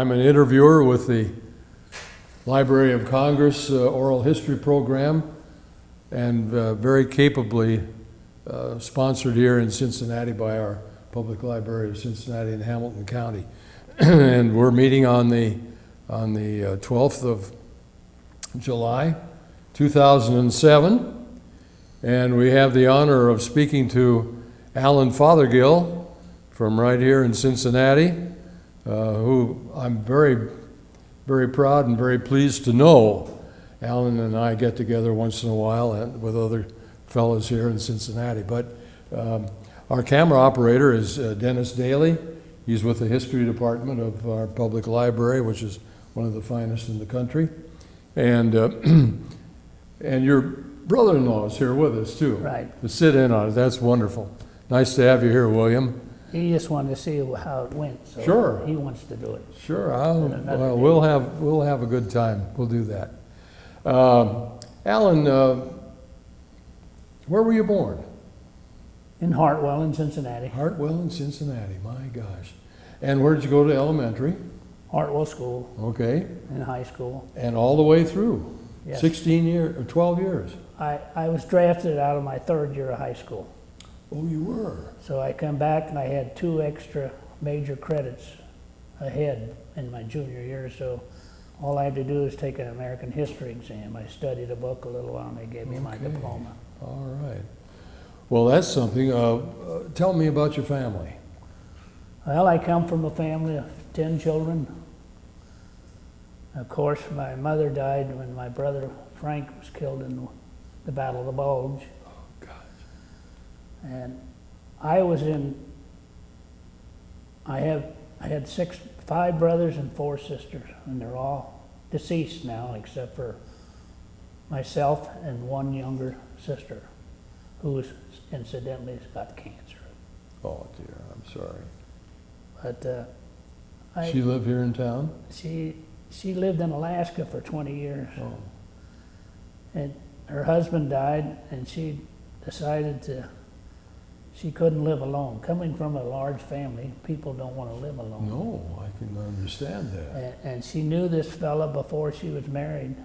I'm an interviewer with the Library of Congress Oral History Program, and very capably sponsored here in Cincinnati by our Public Library of Cincinnati and Hamilton County. And we're meeting on the 12th of July, 2007. And we have the honor of speaking to Alan Fothergill from right here in Cincinnati, who I'm very, very proud and very pleased to know. Alan and I get together once in a while and with other fellows here in Cincinnati. But our camera operator is Dennis Daly. He's with the history department of our public library, which is one of the finest in the country. And and your brother-in-law is here with us too. Right. To sit in on it. That's wonderful. Nice to have you here, William. He just wanted to see how it went, so Sure. he wants to do it. Sure. Well, we'll have a good time. We'll do that. Alan, where were you born? In Hartwell in Cincinnati. Hartwell in Cincinnati. My gosh. And where did you go to elementary? Hartwell School. Okay. In high school. And all the way through? Yes. 16 years or 12 years? I was drafted out of my third year of high school. Oh, you were? So I come back and I had 2 extra major credits ahead in my junior year, so all I had to do is take an American history exam. I studied a book a little while and they gave me my diploma. All right. Well, that's something. Tell me about your family. Well, I come from a family of 10 children. Of course, my mother died when my brother Frank was killed in the Battle of the Bulge. Oh, gosh. And I had 5 brothers and 4 sisters, and they're all deceased now, except for myself and 1 younger sister, who incidentally has got cancer. Oh, dear. I'm sorry. But she lived here in town? She lived in Alaska for 20 years. Oh. And her husband died, and she decided she couldn't live alone. Coming from a large family, people don't want to live alone. No, I can understand that. And she knew this fella before she was married.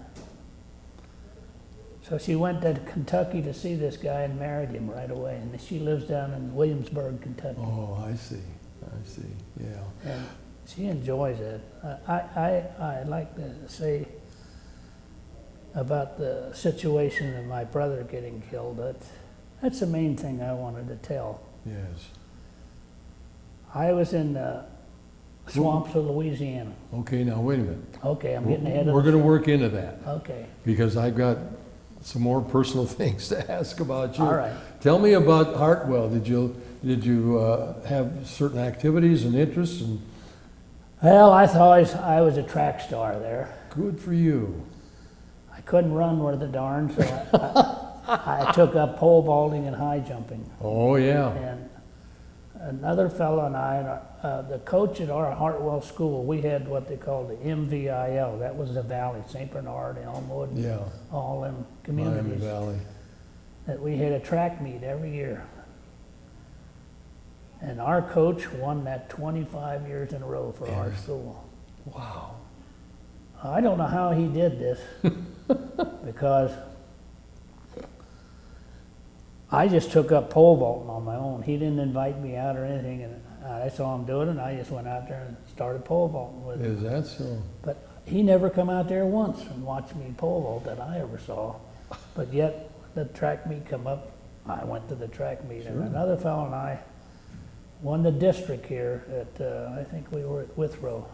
So she went to Kentucky to see this guy and married him right away. And she lives down in Williamsburg, Kentucky. Oh, I see. I see. Yeah. And she enjoys it. I like to say about the situation of my brother getting killed. That's the main thing I wanted to tell. Yes. I was in the swamps of Louisiana. Okay, now wait a minute. Okay, I'm getting ahead of We're going to work into that. Okay. Because I've got some more personal things to ask about you. All right. Tell me about Hartwell. Did you have certain activities and interests? And Well, I thought I was a track star there. good for you. I couldn't run worth a darn, so I took up pole vaulting and high jumping. Oh, yeah. And another fellow and I, the coach at our Hartwell school, we had what they called the MVIL. That was the Valley, St. Bernard, Elmwood, Yeah. all them Miami communities. Valley. That we had a track meet every year. And our coach won that 25 years in a row for our school. Wow. I don't know how he did this, because I just took up pole vaulting on my own. He didn't invite me out or anything, and I saw him do it, and I just went out there and started pole vaulting with him. Is that so? But he never come out there once and watched me pole vault that I ever saw. But yet, the track meet come up, I went to the track meet. Sure. And another fellow and I won the district here at, I think we were at Withrow.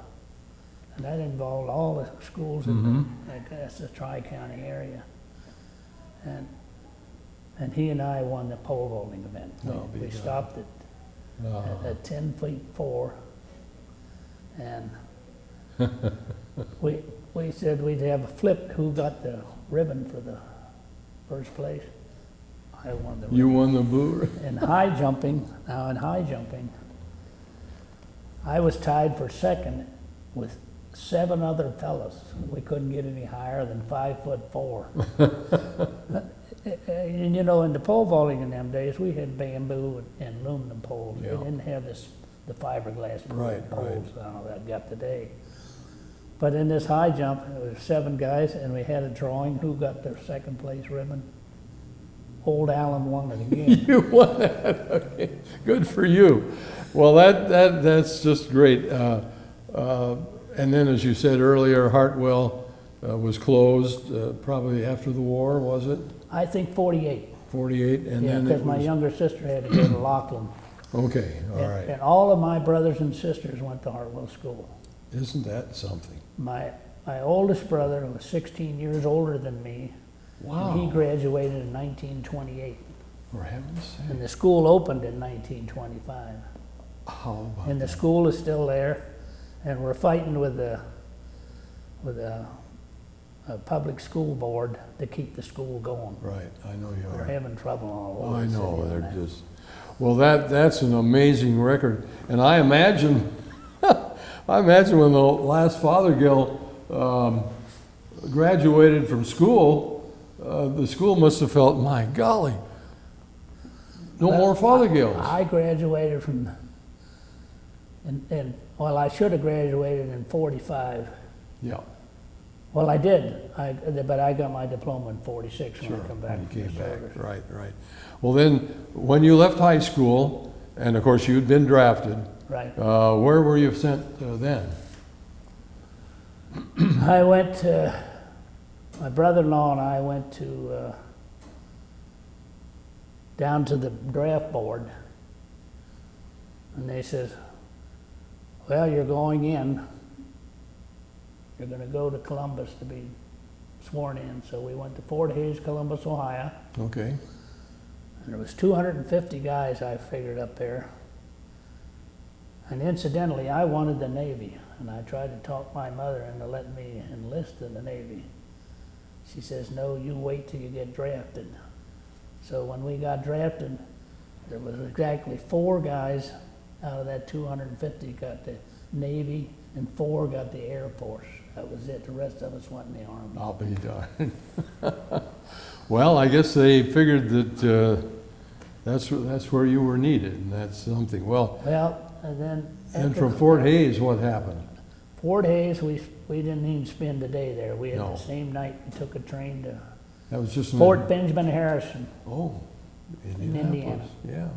And that involved all the schools in the Tri-County area. And he and I won the pole vaulting event. We stopped at 10 feet 4. And we said we'd have a flip who got the ribbon for the first place. I won the ribbon. You won the blue? In high jumping, I was tied for second with 7 other fellows. We couldn't get any higher than 5'4". And you know, in the pole vaulting in them days, we had bamboo and aluminum poles. Yeah. We didn't have the fiberglass poles I don't know that I got today. But in this high jump, it was 7 guys, and we had a drawing who got the second place ribbon. Old Alan won it again. You won that, okay, good for you. Well, that's just great. And then, as you said earlier, Hartwell was closed probably after the war, was it? I think 48. 48, and Yeah, then it because my was, younger sister had to go to Laughlin. okay, all And- right. And all of my brothers and sisters went to Hartwell School. Isn't that something? My oldest brother was 16 years older than me. And he Wow, graduated in 1928. for heaven's And sake. the school opened in 1925. How about And the that? school is still there, and we're fighting with a public school board to keep the school going. Right, I know you They're are. having trouble all over I the city know, on they're that. just, well, that's an amazing record. And I imagine, I imagine when the last Fothergill graduated from school, the school must have felt, my golly, no Well, more Fothergills. I graduated from, well, I should have graduated in 45. Yeah, Well, I did, but I got my diploma in 46 sure, when I come back when from you the came back, service. right, right. Well, then, when you left high school, and of course you'd been drafted, Right. where were you sent then? I went to, my brother-in-law and I went to, down to the draft board. And they says, well, you're going in. You're gonna go to Columbus to be sworn in. So we went to Fort Hays, Columbus, Ohio. Okay, And there was 250 guys I figured up there. And incidentally, I wanted the Navy, and I tried to talk my mother into letting me enlist in the Navy. She says, no, you wait till you get drafted. So when we got drafted, there was exactly 4 guys out of that 250 got the Navy, and 4 got the Air Force. That was it. The rest of us went in the Army. I'll be darned. Well, I guess they figured that that's where you were needed, and that's something. Well, Well, and then and after from Fort Hays, what happened? Fort Hays, we didn't even spend a day there. We had No. the same night we took a train to That was just Fort Benjamin Harrison. Oh, Indiana. Indianapolis. Yeah.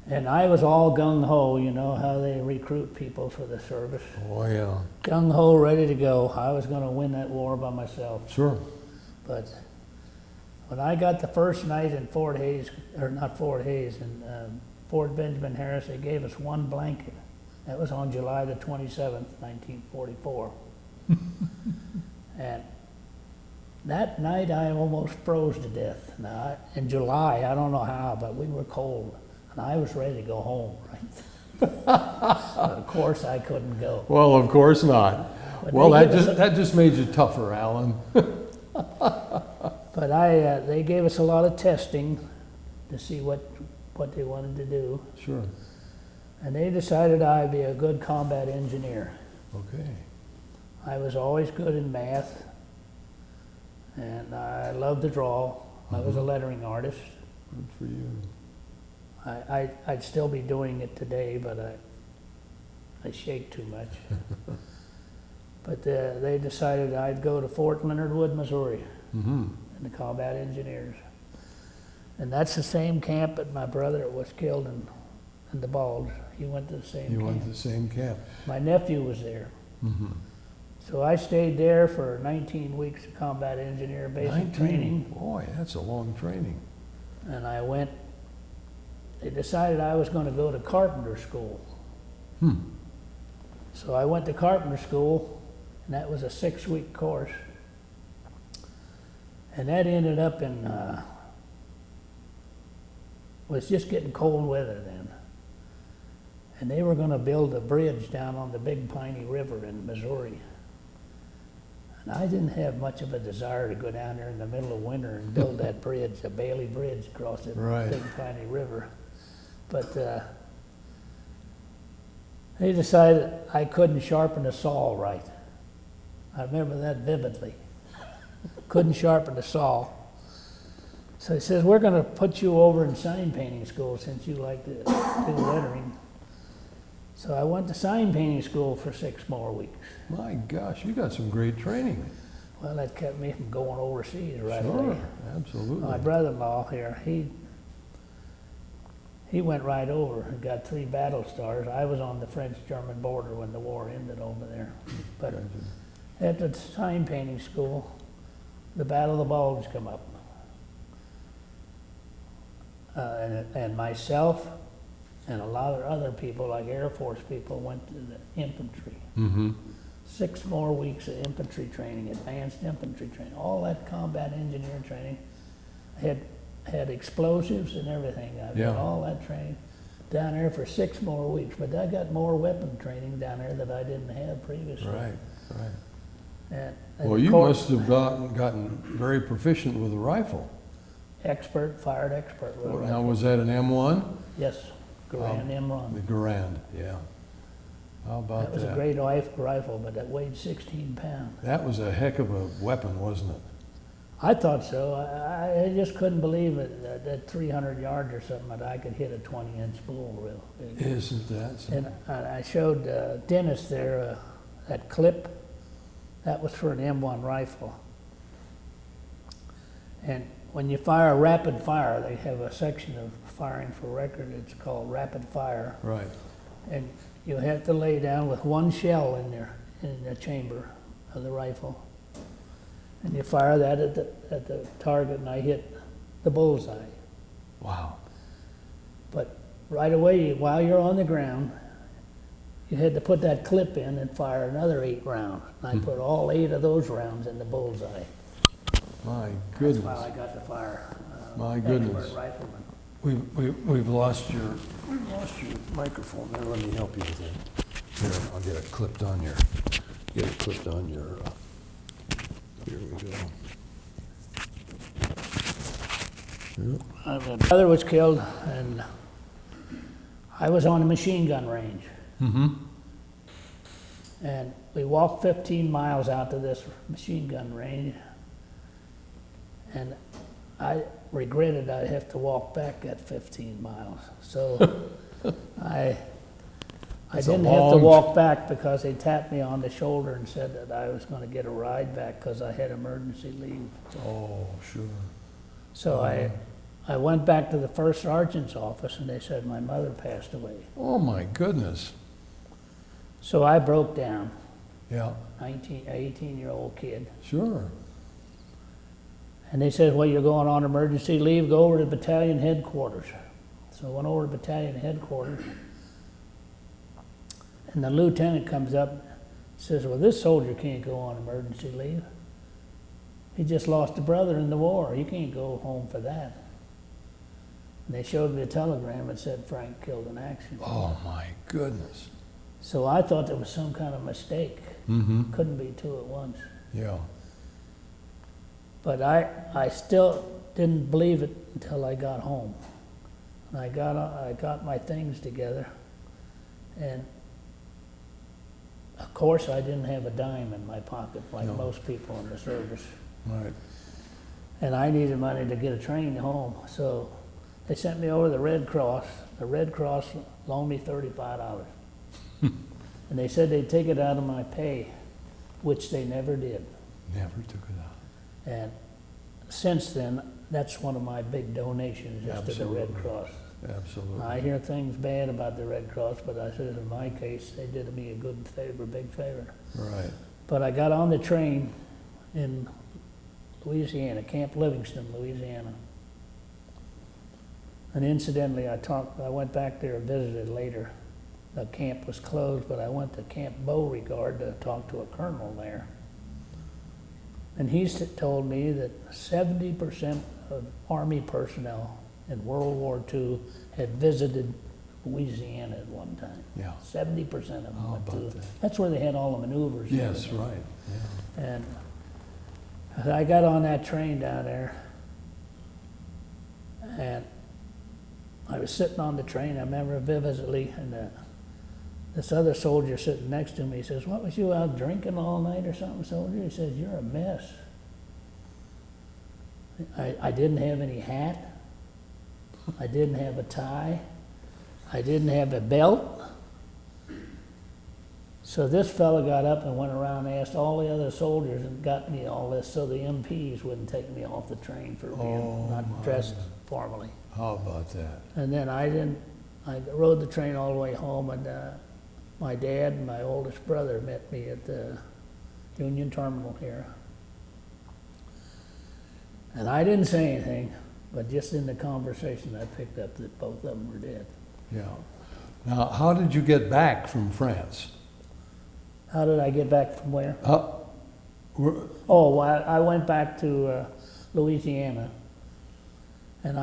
And I was all gung-ho, you know how they recruit people for the service. Oh, yeah. Gung-ho, ready to go. I was gonna win that war by myself. Sure. But when I got the first night in Fort Hays, or not Fort Hays, in Fort Benjamin Harris, they gave us 1 blanket. That was on July the 27th, 1944. And that night I almost froze to death. Now, in July, I don't know how, but we were cold. And I was ready to go home, right? But of course, I couldn't go. Well, of course not. But Well, they that give us just that just made you tougher, Alan. But they gave us a lot of testing to see what they wanted to do. Sure. And they decided I'd be a good combat engineer. Okay. I was always good in math, and I loved to draw. I was a lettering artist. Good for you. I'd still be doing it today, but I shake too much. But they decided I'd go to Fort Leonard Wood, Missouri, Mm-hmm. in the combat engineers. And that's the same camp that my brother was killed in the Bulge. He went to the same You camp. went to the same camp. My nephew was there. Mm-hmm. So I stayed there for 19 weeks of combat engineer basic training. Boy, that's a long training. And I went, they decided I was going to go to carpenter school. Hmm. So I went to carpenter school, and that was a 6-week course. And that ended up in, was just getting cold weather then. And they were going to build a bridge down on the Big Piney River in Missouri. And I didn't have much of a desire to go down there in the middle of winter and build that bridge, the Bailey Bridge across the Right. Big Piney River. But they decided I couldn't sharpen a saw right. I remember that vividly. Couldn't sharpen a saw. So he says, we're going to put you over in sign painting school since you like to do lettering. So I went to sign painting school for 6 more weeks. My gosh, you got some great training. Well, that kept me from going overseas right Sure, away. absolutely. My brother-in-law here, he went right over and got 3 battle stars. I was on the French-German border when the war ended over there. But Gotcha. at the sign painting school, the Battle of the Bulge come up. And myself and a lot of other people, like Air Force people, went to the infantry. Mm-hmm. 6 more weeks of infantry training, advanced infantry training, all that combat engineer training. Had explosives and everything. I Yeah. got all that training down there for 6 more weeks. But I got more weapon training down there that I didn't have previously. Right, right. And Well, of you course, must have gotten very proficient with a rifle. fired expert. with a Now, rifle. was that an M1? Yes, Garand The M1. Garand, yeah. How about That was a great rifle, but it weighed 16 pounds. That was a heck of a weapon, wasn't it? I thought so. I just couldn't believe it, at 300 yards or something, that I could hit a 20-inch bull real big. Isn't that something? And I showed Dennis there that clip. That was for an M1 rifle. And when you fire rapid fire, they have a section of firing for record. It's called rapid fire. Right. And you have to lay down with 1 shell in there, in the chamber of the rifle. And you fire that at the target, and I hit the bullseye. Wow. But right away, while you're on the ground, you had to put that clip in and fire another 8 rounds. And I put all 8 of those rounds in the bullseye. My That's goodness. why I got the fire. My goodness. Expert rifleman. We've lost your microphone there. Let me help you with it. Here, I'll get it clipped on your. Here we go. Yep. My brother was killed, and I was on a machine gun range. Mm-hmm. And we walked 15 miles out to this machine gun range, and I regretted I'd have to walk back that 15 miles. So I That's a didn't have to long walk back because they tapped me on the shoulder and said that I was going to get a ride back because I had emergency leave. Oh, sure. So I went back to the first sergeant's office, and they said my mother passed away. Oh, my goodness. So I broke down, Yeah, 18-year-old kid. sure. And they said, well, you're going on emergency leave, go over to battalion headquarters. So I went over to battalion headquarters, and the lieutenant comes up and says, well, this soldier can't go on emergency leave. He just lost a brother in the war. He can't go home for that. And they showed me a telegram that said Frank killed in action. Oh, my goodness. So I thought there was some kind of mistake. Mm-hmm. Couldn't be 2 at once. Yeah. But I still didn't believe it until I got home. And I got my things together, and of course I didn't have a dime in my pocket like No. most people in the service. Right. And I needed money to get a train home, so they sent me over to the Red Cross. The Red Cross loaned me $35. And they said they'd take it out of my pay, which they never did. Never took it out. And since then, that's one of my big donations, just to the Red Absolutely. Cross. Absolutely. I hear things bad about the Red Cross, but I said in my case, they did me a good favor, big favor. Right. But I got on the train in Louisiana, Camp Livingston, Louisiana. And incidentally, I went back there and visited later. The camp was closed, but I went to Camp Beauregard to talk to a colonel there. And he told me that 70% of Army personnel in World War II had visited Louisiana at one time. Yeah. 70% of them How went about to. that? That's where they had all the maneuvers. and Yes, everything. right. Yeah. And I got on that train down there, and I was sitting on the train, I remember vividly, and this other soldier sitting next to me, he says, what, was you out drinking all night or something, soldier? He says, you're a mess. I didn't have any hat. I didn't have a tie. I didn't have a belt. So this fella got up and went around and asked all the other soldiers and got me all this so the MPs wouldn't take me off the train for being not dressed formally. How about that? And then I rode the train all the way home, and my dad and my oldest brother met me at the Union Terminal here. And I didn't say anything, but just in the conversation I picked up that both of them were dead. Yeah. Now, how did you get back from France? How did I get back from where? We're- Oh, well, I went back to Louisiana, and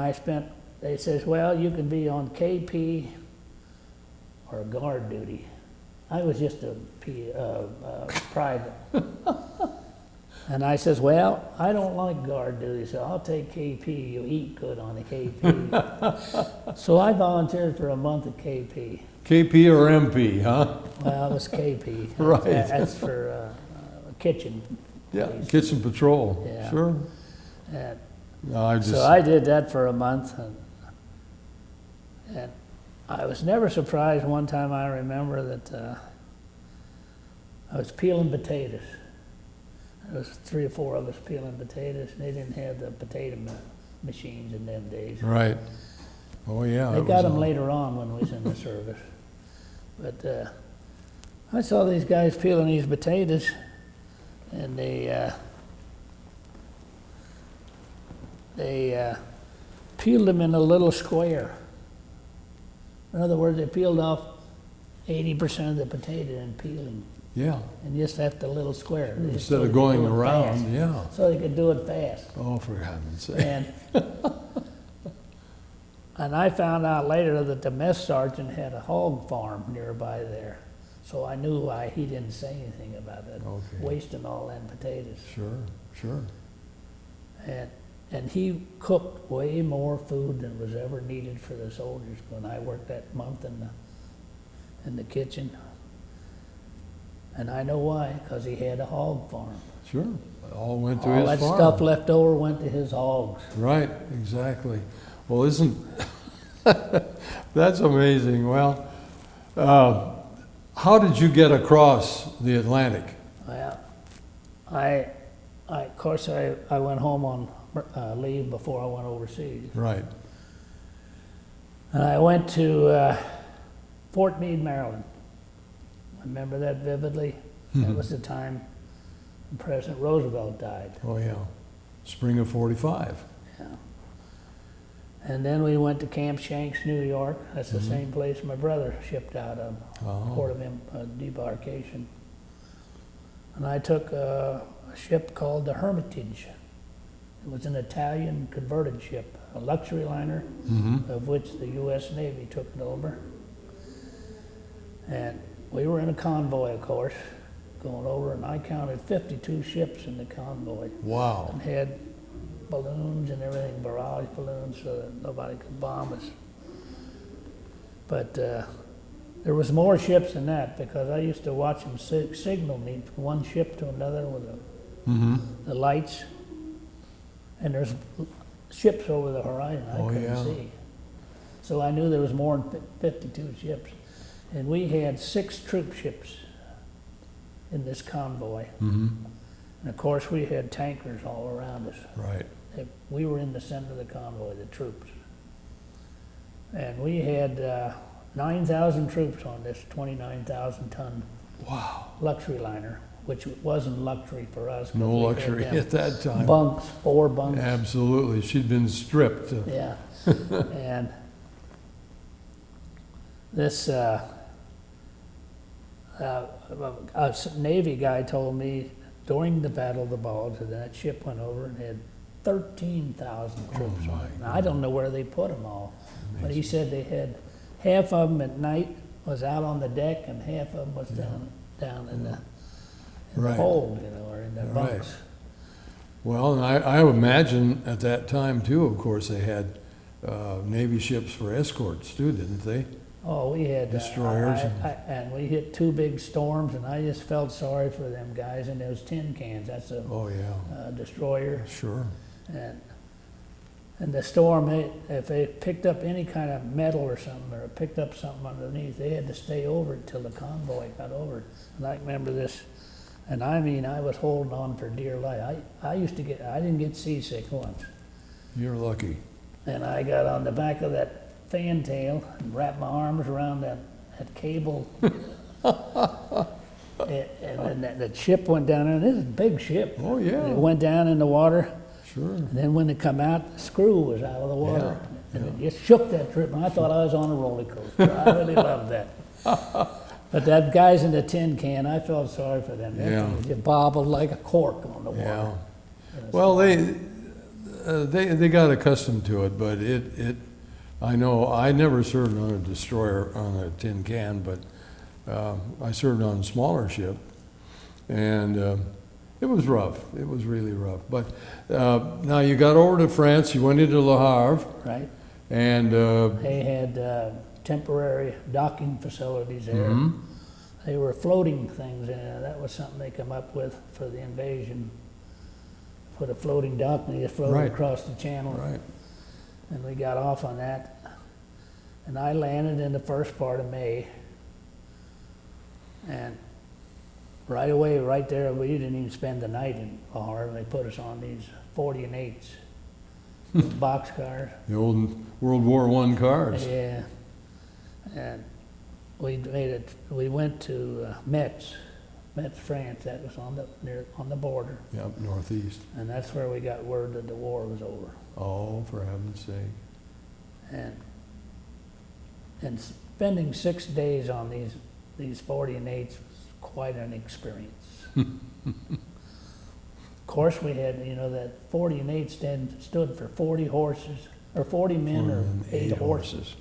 they says, well, you can be on KP or guard duty. I was just a private. And I says, well, I don't like guard duty, so I'll take KP. You eat good on the KP. So I volunteered for a month at KP. KP or MP, huh? Well, it was KP. Right. That's for kitchen. Yeah, Please. kitchen patrol. Yeah. Sure. And No, I just. so I did that for a month, and I was never surprised. One time I remember that I was peeling potatoes. There was 3 or 4 of us peeling potatoes, and they didn't have the potato machines in them days. Right. Oh, yeah. They it got was them all- later on when we was in the service. But I saw these guys peeling these potatoes, and they peeled them in a little square. In other words, they peeled off 80% of the potato in peeling, Yeah. and just left a little square. They just Instead so of they could going do it around, fast. yeah. So they could do it fast. Oh, for heaven's sake. And I found out later that the mess sergeant had a hog farm nearby there. So I knew why he didn't say anything about it, Okay. wasting all them potatoes. Sure, sure. And he cooked way more food than was ever needed for the soldiers when I worked that month in the kitchen. And I know why, because he had a hog farm. Sure. It all went to All his that farm. stuff left over went to his hogs. Right, exactly. Well, isn't, that's amazing. Well, how did you get across the Atlantic? Well, of course, I went home on leave before I went overseas. Right. And I went to Fort Meade, Maryland. I remember that vividly. That was the time President Roosevelt died. Oh, yeah. Spring of 45. Yeah. And then we went to Camp Shanks, New York. That's the same place my brother shipped out of, port of debarkation. And I took a ship called the Hermitage. It was an Italian converted ship, a luxury liner, of which the U.S. Navy took it over. And we were in a convoy, of course, going over, and I counted 52 ships in the convoy. Wow. And had balloons and everything, barrage balloons, so that nobody could bomb us. But there was more ships than that, because I used to watch them signal me from one ship to another with the lights. And there's ships over the horizon I couldn't see. So I knew there was more than 52 ships. And we had 6 troop ships in this convoy. And of course, we had tankers all around us. Right. We were in the center of the convoy, the troops. And we had 9,000 troops on this 29,000 ton Wow. luxury liner, which wasn't luxury for us. 'cause No we had luxury them at that time. bunks, 4 bunks. Absolutely. She'd been stripped. Yeah. And this a Navy guy told me during the Battle of the Bulge that that ship went over and had 13,000 troops on it. Now, I don't know where they put them all, but he said they had half of them at night was out on the deck and half of them was down in the Right. hold, you know, or in the Right. bunks. Well, and I would imagine at that time too, of course, they had Navy ships for escorts too, didn't they? Oh, we had Destroyers and we hit 2 big storms, and I just felt sorry for them guys. And those tin cans, that's a Oh, yeah. destroyer. Sure. And And the storm, if they picked up any kind of metal or something, or picked up something underneath, they had to stay over it till the convoy got over it. And I remember this, and I mean, I was holding on for dear life. I didn't get seasick once. You're lucky. And I got on the back of that fantail and wrapped my arms around that cable. And then the ship went down, and this is a big ship. Oh, yeah. It went down in the water. Sure. And then when it come out, the screw was out of the water. Yeah, And it just shook that trip, and I thought I was on a roller coaster. I really loved that. But that guys in the tin can, I felt sorry for them. That Yeah. thing just bobbled like a cork on the water. Yeah. Well, they got accustomed to it, but I know I never served on a destroyer on a tin can, but I served on a smaller ship, and it was rough. It was really rough. But now you got over to France. You went into Le Havre, Right. and They had temporary docking facilities there. mhm. They were floating things, and that was something they come up with for the invasion. Put a floating dock, and they just floated Right. across the channel. Right. And we got off on that. And I landed in the first part of May. And right away, right there, we didn't even spend the night in Bahar. They put us on these 40 and 8s, boxcars. The old World War I cars. Yeah. And we went to Metz, France. That was on the border. Yep, northeast. And that's where we got word that the war was over. Oh, for heaven's sake. And spending 6 days on these 40 and 8s was quite an experience. Of course, we had, that 40 and 8 stood for 40 horses, or 40 men, or 8 horses.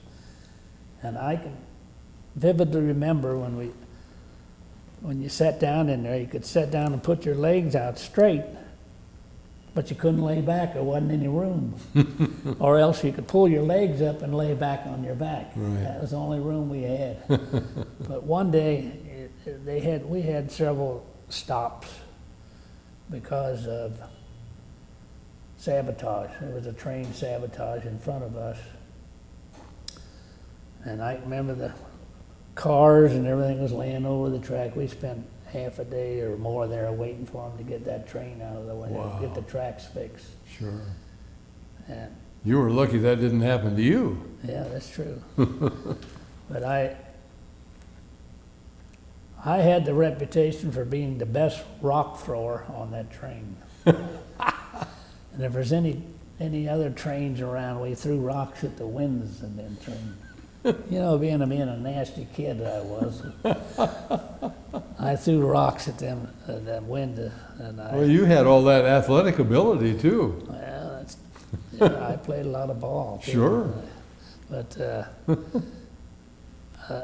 And I can vividly remember when you sat down in there, you could sit down and put your legs out straight, but you couldn't lay back. There wasn't any room. Or else you could pull your legs up and lay back on your back. Right. That was the only room we had. But one day, we had several stops because of sabotage. There was a train sabotage in front of us. And I remember the cars and everything was laying over the track. We spent half a day or more there waiting for them to get that train out of the way, Wow. get the tracks fixed. Sure. And You were lucky that didn't happen to you. yeah, that's true. But I had the reputation for being the best rock thrower on that train. And if there's any other trains around, we threw rocks at the windows in them trains. Being a nasty kid that I was, I threw rocks at them windows, and Well, you had all that athletic ability too. I played a lot of ball. Too. Sure. But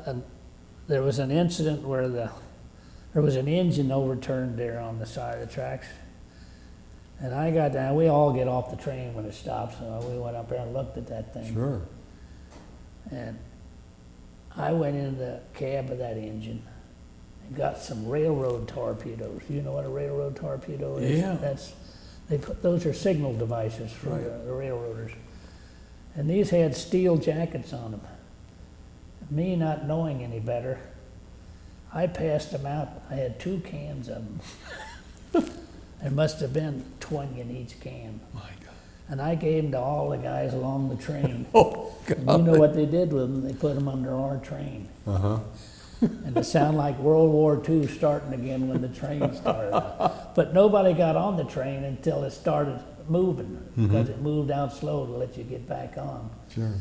and there was an incident where there was an engine overturned there on the side of the tracks. And I got down, we all get off the train when it stops, so we went up there and looked at that thing. Sure. And I went in the cab of that engine and got some railroad torpedoes. You know what a railroad torpedo is? Yeah. Those are signal devices for Right. the railroaders. And these had steel jackets on them. Me not knowing any better, I passed them out. I had 2 cans of them. There must have been 20 in each can. My God. And I gave them to all the guys along the train. Oh, And God. you know what they did with them? They put them under our train. Uh-huh. And it sounded like World War II starting again when the train started. But nobody got on the train until it started moving, because it moved out slow to let you get back on. Sure.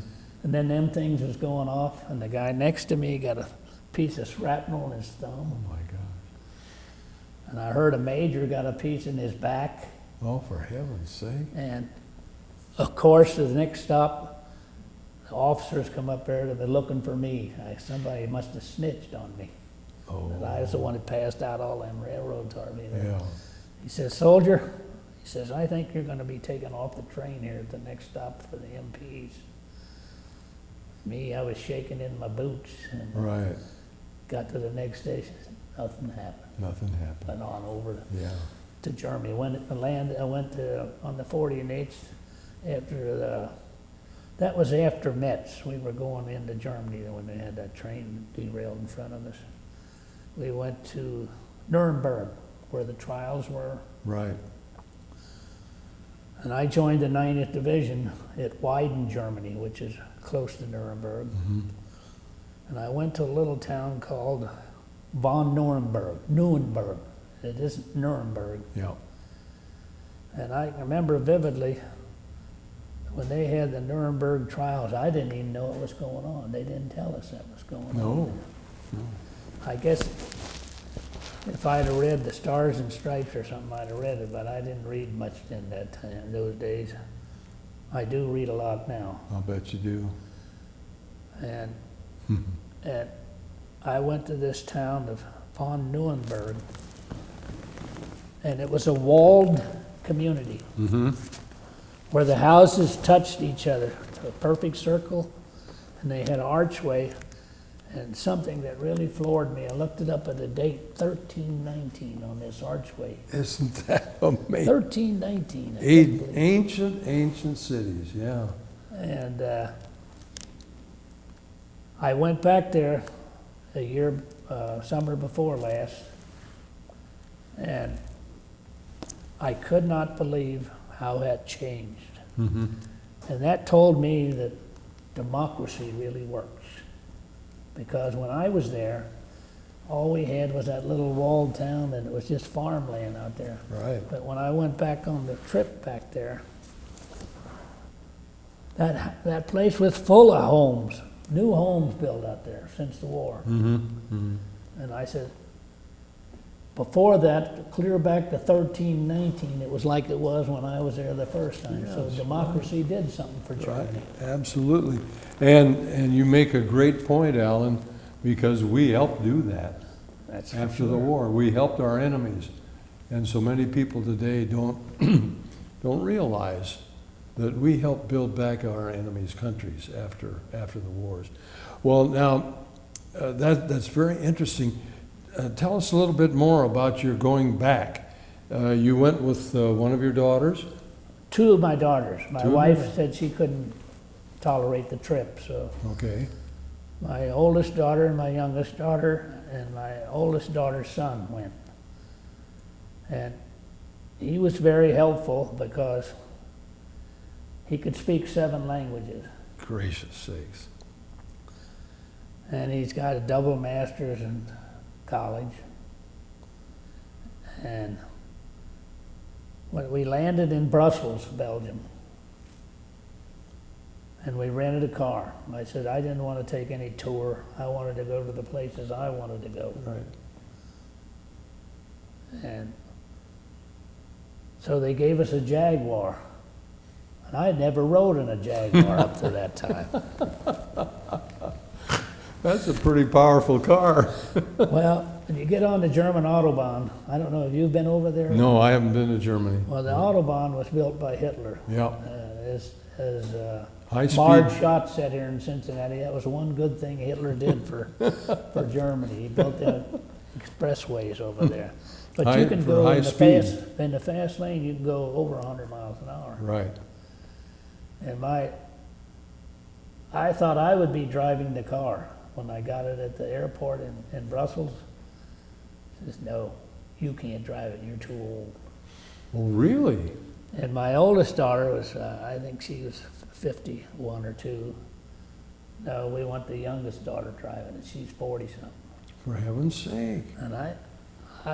And then them things was going off, and the guy next to me got a piece of shrapnel in his thumb. Oh, my God. And I heard a major got a piece in his back. Oh, for heaven's sake. And of course, the next stop, the officers come up there, they're looking for me. Somebody must have snitched on me. Oh. That I was the one that passed out all them railroad torpedoes. Yeah. He says, "Soldier," he says, "I think you're going to be taken off the train here at the next stop for the MPs." Me, I was shaking in my boots and Right. got to the next station. Nothing happened. Nothing happened. Went on over Yeah. to Germany. When it landed, I went on the 40 and 8th that was after Metz. We were going into Germany when they had that train derailed in front of us. We went to Nuremberg, where the trials were. Right. And I joined the 90th Division at Weiden, Germany, which is close to Nuremberg. Mm-hmm. And I went to a little town called von Nuremberg. It isn't Nuremberg. Yeah. And I remember vividly when they had the Nuremberg trials, I didn't even know what was going on. They didn't tell us that was going on. No. I guess if I'd have read the Stars and Stripes or something, I'd have read it, but I didn't read much in that time, those days. I do read a lot now. I'll bet you do. And I went to this town of von Nuremberg, and it was a walled community Mm-hmm. where the houses touched each other, a perfect circle, and they had an archway. And something that really floored me, I looked it up at the date 1319 on this archway. Isn't that amazing? 1319. I couldn't believe it. Ancient cities, yeah. And I went back there a year, summer before last, and I could not believe how that changed. Mm-hmm. And that told me that democracy really works. Because when I was there, all we had was that little walled town, and it was just farmland out there. Right. But when I went back on the trip back there, that place was full of homes, new homes built out there since the war. Mm-hmm. Mm-hmm. And I said, before that, clear back to 1319, it was like it was when I was there the first time. Yes, So democracy did something for Right. Germany. Absolutely. And you make a great point, Alan, because we helped do that. That's for After the sure. war, we helped our enemies. And so many people today don't realize that we helped build back our enemies' countries after the wars. Well, now, that's very interesting. Tell us a little bit more about your going back. You went with one of your daughters? Two of my daughters. My Two of wife them? said she couldn't tolerate the trip, so Okay. my oldest daughter and my youngest daughter and my oldest daughter's son went. And he was very helpful because he could speak 7 languages. Gracious sakes. And he's got a double master's in college. And when we landed in Brussels, Belgium, and we rented a car. I said I didn't want to take any tour. I wanted to go to the places I wanted to go. Right. And so they gave us a Jaguar. And I had never rode in a Jaguar up to that time. That's a pretty powerful car. Well, when you get on the German Autobahn, I don't know if you've been over there. No, I haven't been to Germany. Well, the Autobahn was built by Hitler. Yeah. As High speed. Marge Schott said here in Cincinnati, that was one good thing Hitler did for Germany. He built the expressways over there. But you can go in the fast lane, you can go over 100 miles an hour. Right. And I thought I would be driving the car when I got it at the airport in Brussels. He says, no, you can't drive it, you're too old. Oh, really? And my oldest daughter was, I think she was 51 or 2. No, we want the youngest daughter driving it. She's 40-something. For heaven's sake. And I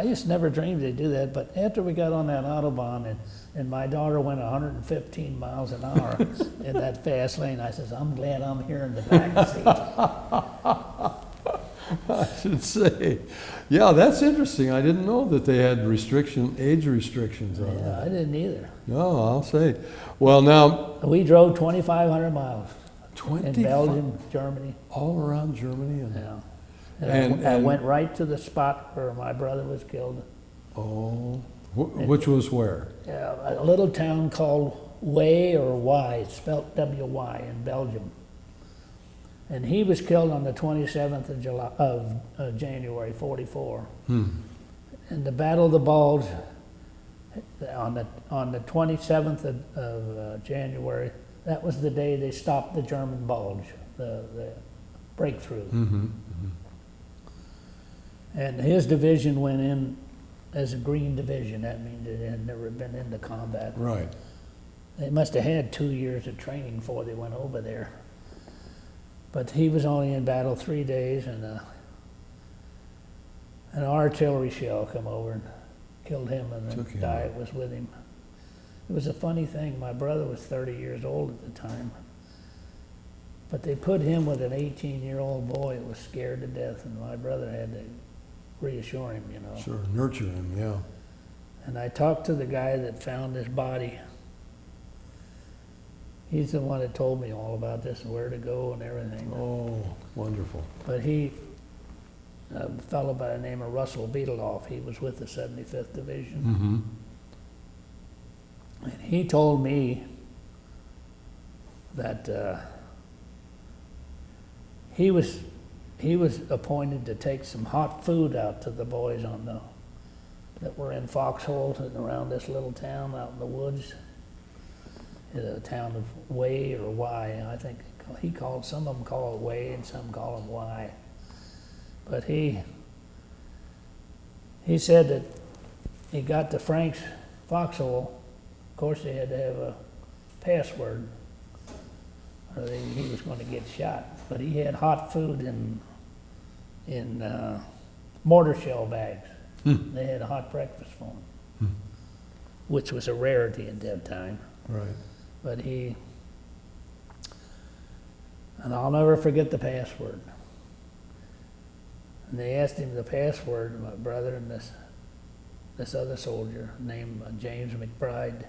just never dreamed they'd do that. But after we got on that Autobahn and my daughter went 115 miles an hour in that fast lane, I says, I'm glad I'm here in the back seat. I should say. Yeah, that's interesting. I didn't know that they had age restrictions on Yeah, that. I didn't either. No, I'll say. Well, now, We drove 2,500 miles in 25 Belgium, Germany. all around Germany. Yeah. And- I and- went right to the spot where my brother was killed. Oh, which was where? A little town called Way or Y, it's spelled W-Y in Belgium. And he was killed on the 27th of January, 44. Hmm. And the Battle of the Bulge On the 27th of January, that was the day they stopped the German bulge, the breakthrough. Mm-hmm. And his division went in as a green division. That means it had never been into combat. Right. They must have had 2 years of training before they went over there. But he was only in battle 3 days, and an artillery shell come over and killed him, and Took the him guy out. was with him. It was a funny thing. My brother was 30 years old at the time, but they put him with an 18-year-old boy that was scared to death, and my brother had to reassure him, you know. Sure, nurture him, yeah. And I talked to the guy that found his body. He's the one that told me all about this and where to go and everything. Oh, wonderful. But a fellow by the name of Russell Beetlehoff, he was with the 75th Division. Mm-hmm. And he told me that he was appointed to take some hot food out to the boys that were in foxholes and around this little town out in the woods. A town of Way or Y, I think he called, some of them call it Way and some call it Y. But he said that he got to Frank's foxhole. Of course, they had to have a password, or he was going to get shot. But he had hot food in mortar shell bags. They had a hot breakfast for him, which was a rarity at that time. Right. But and I'll never forget the password. And they asked him the password, my brother and this other soldier named James McBride.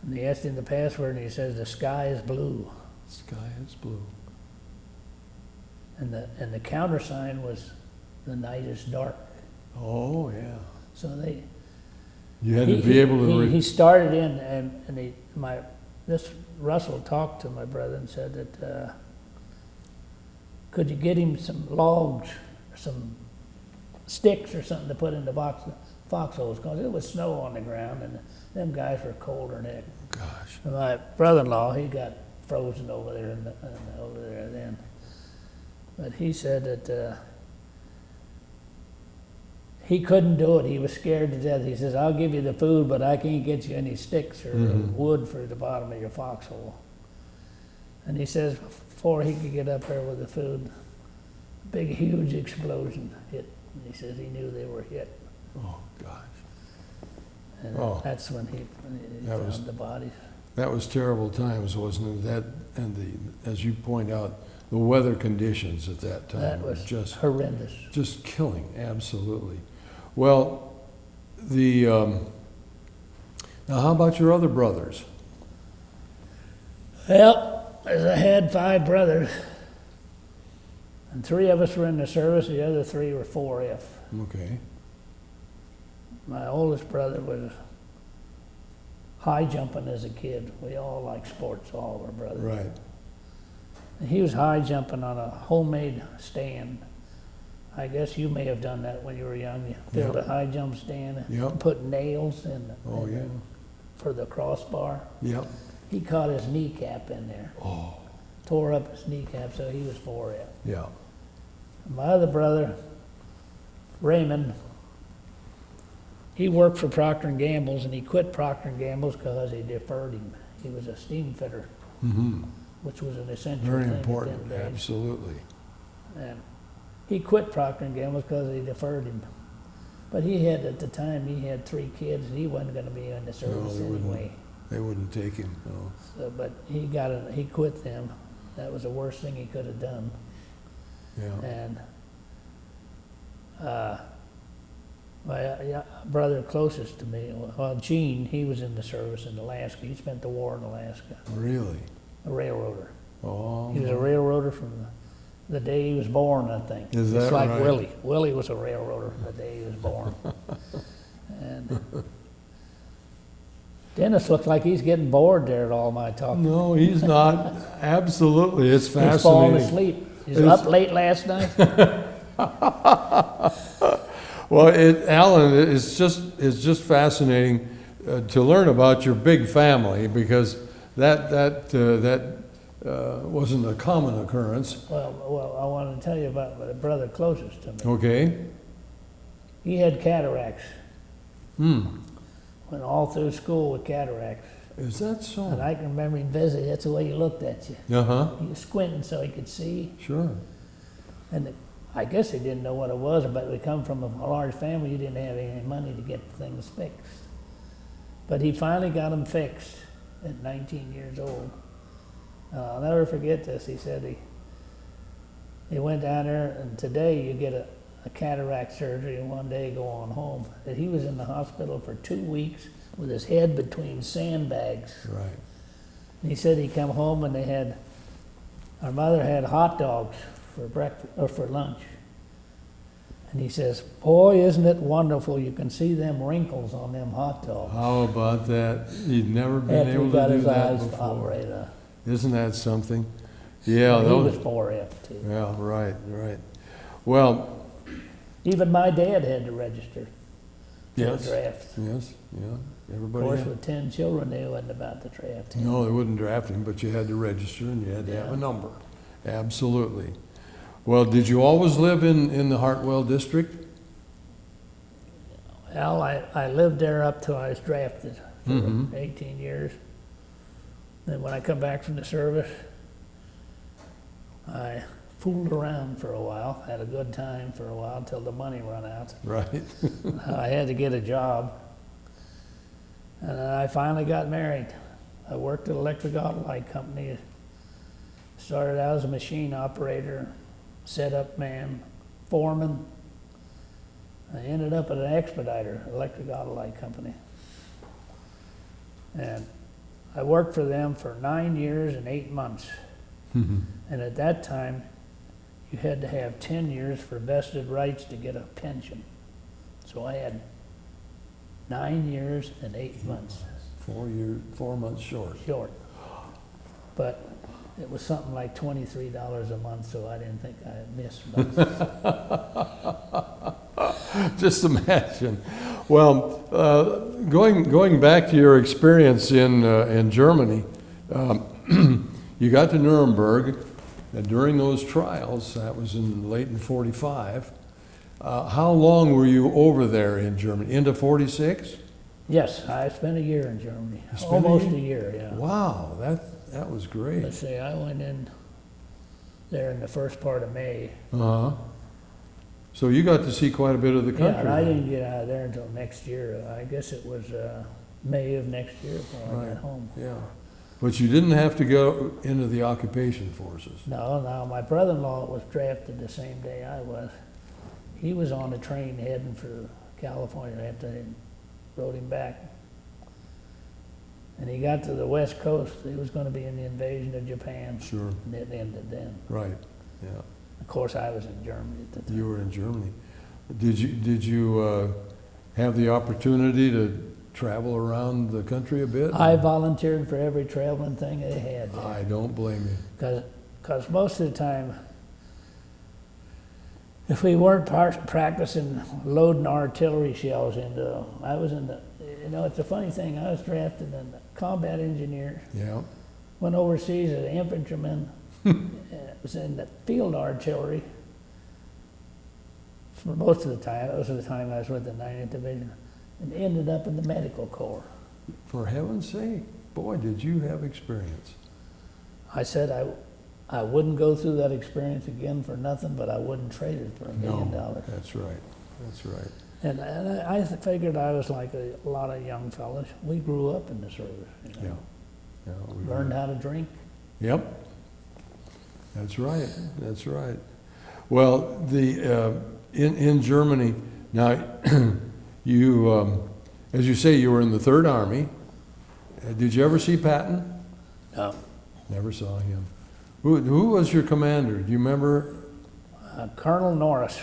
And they asked him the password, and he says, "The sky is blue." Sky is blue. And the countersign was, "The night is dark." Oh, yeah. So You had to be able to... he started in, and this Russell talked to my brother and said that could you get him some logs, some sticks or something to put in the foxholes, because it was snow on the ground and them guys were colder than heck. Gosh. And my brother-in-law, he got frozen over there over there then. But he said that he couldn't do it. He was scared to death. He says, "I'll give you the food, but I can't get you any sticks or wood for the bottom of your foxhole." And he says, before he could get up there with the food, a big, huge explosion hit. And he says he knew they were hit. Oh, gosh. And that's when he found the bodies. That was terrible times, wasn't it? That, and as you point out, the weather conditions at that time That were was just horrendous. Just killing, absolutely. Well, now how about your other brothers? Well, as I had 5 brothers, and 3 of us were in the service, the other 3 were 4F. Okay. My oldest brother was high jumping as a kid. We all like sports, all of our brothers. Right. And he was high jumping on a homemade stand. I guess you may have done that when you were young. You built a high jump stand and put nails in for the crossbar. Yep. He caught his kneecap in there. Oh. Tore up his kneecap, so he was 4F. Yeah. My other brother, Raymond, he worked for Procter & Gamble's, and he quit Procter & Gamble's because they deferred him. He was a steam fitter, which was an essential Very thing important, at them days. absolutely. And he quit Procter & Gamble's because they deferred him. But he had, at the time, he had 3 kids, and he wasn't going to be in the service anyway. They wouldn't take him, no. So, but he quit them. That was the worst thing he could have done. Yeah. And my brother closest to me, well, Gene, he was in the service in Alaska. He spent the war in Alaska. Really? A railroader. Oh. He was a railroader from the day he was born, I think. Is that It's like right? Willie. Willie was a railroader from the day he was born. And Dennis looks like he's getting bored there at all my talk. No, he's not. Absolutely, it's fascinating. He's falling asleep. He's up late last night. Well, Alan, it's just fascinating to learn about your big family, because that wasn't a common occurrence. Well, I want to tell you about my brother closest to me. Okay. He had cataracts. Hmm. Went all through school with cataracts. Is that so? And I can remember him visiting. That's the way he looked at you. Uh-huh. He was squinting so he could see. Sure. And I guess he didn't know what it was, but we come from a large family. He didn't have any money to get things fixed. But he finally got them fixed at 19 years old. I'll never forget this. He said he went down there, and today you get a cataract surgery and one day go on home. That he was in the hospital for 2 weeks with his head between sandbags. Right. And he said he come home and our mother had hot dogs for breakfast or for lunch. And he says, boy, isn't it wonderful, you can see them wrinkles on them hot dogs. How about that? You'd never been After able he got to do his that eyes before. operated. Isn't that something? Yeah. He those- was 4F too. Yeah, right, right. Well, Even my dad had to register for yes, the draft. yes, yeah, Of everybody. course, had- with 10 children, they wasn't about the draft. No, they wouldn't draft him, but you had to register and you had to have Yeah. a number. Absolutely. Well, did you always live in the Hartwell district? Well, I lived there up till I was drafted for Mhm. 18 years. Then when I come back from the service, I fooled around for a while, had a good time for a while until the money run out. Right. I had to get a job, and then I finally got married. I worked at Electric Auto Light Company. Started out as a machine operator, setup man, foreman. I ended up at an expediter, Electric Auto Light Company. And I worked for them for 9 years and 8 months. And at that time, you had to have 10 years for vested rights to get a pension. So I had 9 years and 8 months 4 months short. short. But it was something like $23 a month, so I didn't think I missed much. Just imagine. Well, going back to your experience in Germany, you got to Nuremberg, and during those trials, that was late in 45. How long were you over there in Germany? Into 46? Yes, I spent a year in Germany. You spent a Almost year? a year, yeah. Wow, that was great. Let's see, I went in there in the first part of May. Uh-huh. So you got to see quite a bit of the Yeah, country. and I then. didn't get out of there until next year. I guess it was May of next year before I Right. got home. Yeah. But you didn't have to go into the occupation forces. No, my brother-in-law was drafted the same day I was. He was on a train heading for California after they rode him back. And he got to the West Coast. He was going to be in the invasion of Japan. Sure. And it ended then. Right. Yeah. Of course, I was in Germany at the time. You were in Germany. Did you have the opportunity to travel around the country a bit? I volunteered for every traveling thing they had there. I don't blame you. Because most of the time, if we weren't practicing loading artillery shells into them, I was in the, it's a funny thing, I was drafted in the combat engineer, Yeah. went overseas as an infantryman, was in the field artillery for most of the time. Most of the time I was with the 90th Division, and ended up in the medical corps. For heaven's sake, boy, did you have experience. I said I wouldn't go through that experience again for nothing, but I wouldn't trade it for $1 million. That's right. That's right. And I figured I was like a lot of young fellas. We grew up in the service. Yeah. Yeah. we Learned how to drink. Yep. That's right. That's right. Well, in Germany now, you as you say, you were in the Third Army. Did you ever see Patton? No. Never saw him. Who was your commander? Do you remember? Colonel Norris,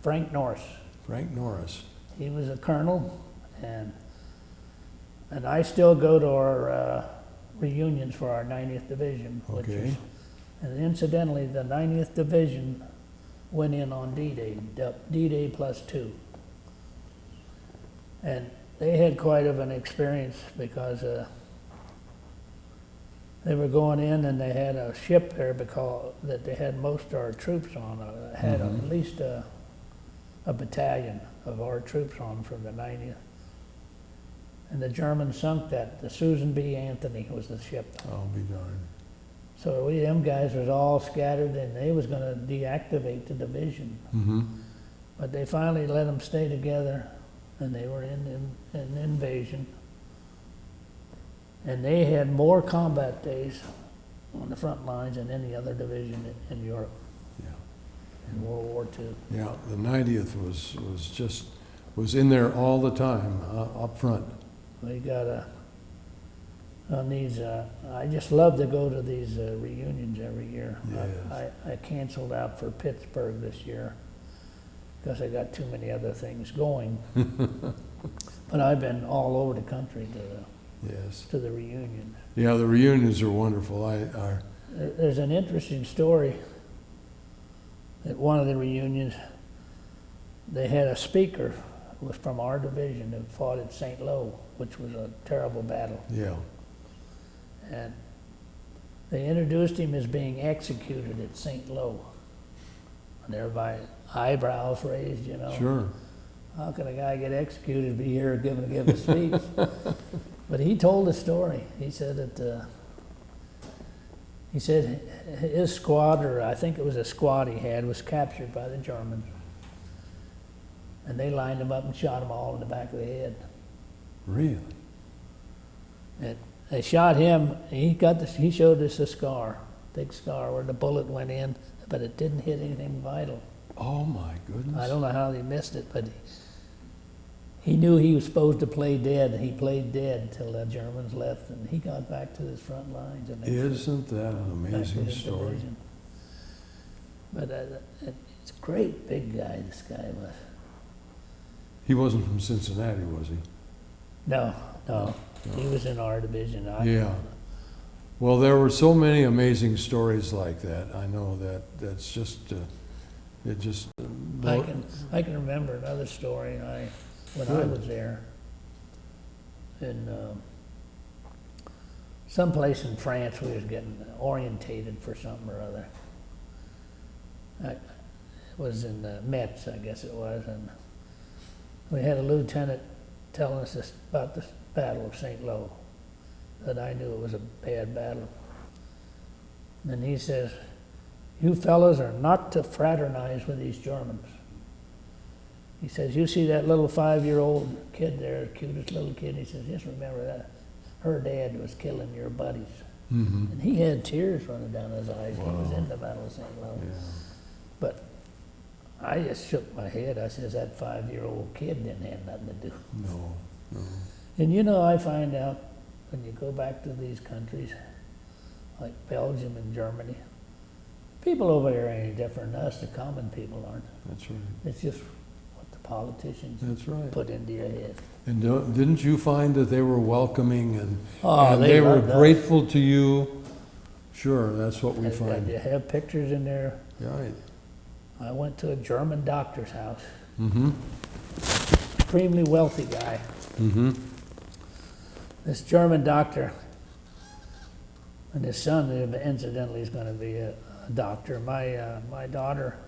Frank Norris. Frank Norris. He was a colonel, and I still go to our reunions for our 90th Division, which Okay. is, and incidentally, the 90th Division went in on D-Day, D-Day +2. And they had quite of an experience because they were going in and they had a ship there that they had most of our troops on. Had at least a battalion of our troops on from the 90th. And the Germans sunk that. The Susan B. Anthony was the ship. I'll be darned. So them guys was all scattered and they was going to deactivate the division. But they finally let them stay together and they were in an invasion. And they had more combat days on the front lines than any other division in Europe Yeah. in World War II. Yeah, the 90th was in there all the time, up front. We got on these, I just love to go to these reunions every year. Yes. I canceled out for Pittsburgh this year because I got too many other things going. But I've been all over the country Yes. to the reunions. Yeah, the reunions are wonderful. There's an interesting story at one of the reunions. They had a speaker who was from our division who fought at St. Lo, which was a terrible battle. Yeah. And they introduced him as being executed at St. Lo. And everybody, eyebrows raised, you know. Sure. How can a guy get executed, be here give a speech? But he told a story. He said that his squad, or I think it was a squad he had, was captured by the Germans. And they lined him up and shot him all in the back of the head. Really? And they shot him. He showed us a scar, big scar where the bullet went in, but it didn't hit anything vital. Oh my goodness. I don't know how they missed it, but he knew he was supposed to play dead. He played dead till the Germans left, and he got back to his front lines. And Isn't that an amazing story? Division. But it's a great big guy, this guy was. He wasn't from Cincinnati, was he? No. He was in our division. Yeah. Well, there were so many amazing stories like that. I know that's just, it just... I can remember another story. When I was there, in someplace in France, we was getting orientated for something or other. It was in Metz, I guess it was, and we had a lieutenant telling us about the Battle of St. Lo, that I knew it was a bad battle. And he says, "You fellas are not to fraternize with these Germans." He says, "You see that little 5-year-old kid there, the cutest little kid?" He says, "Just remember that her dad was killing your buddies." And he had tears running down his eyes. Wow. He was in the Battle of St. Lo. Yeah. But I just shook my head. I says, that 5-year-old kid didn't have nothing to do. No. And you know, I find out when you go back to these countries, like Belgium and Germany, people over there ain't different than us. The common people aren't. That's right. It's just what the politicians put into your head. And didn't you find that they were welcoming and they they were grateful to you? Sure, that's what we find. You have pictures in there. Right. I went to a German doctor's house. Extremely wealthy guy. This German doctor, and his son, incidentally, is going to be a doctor. My daughter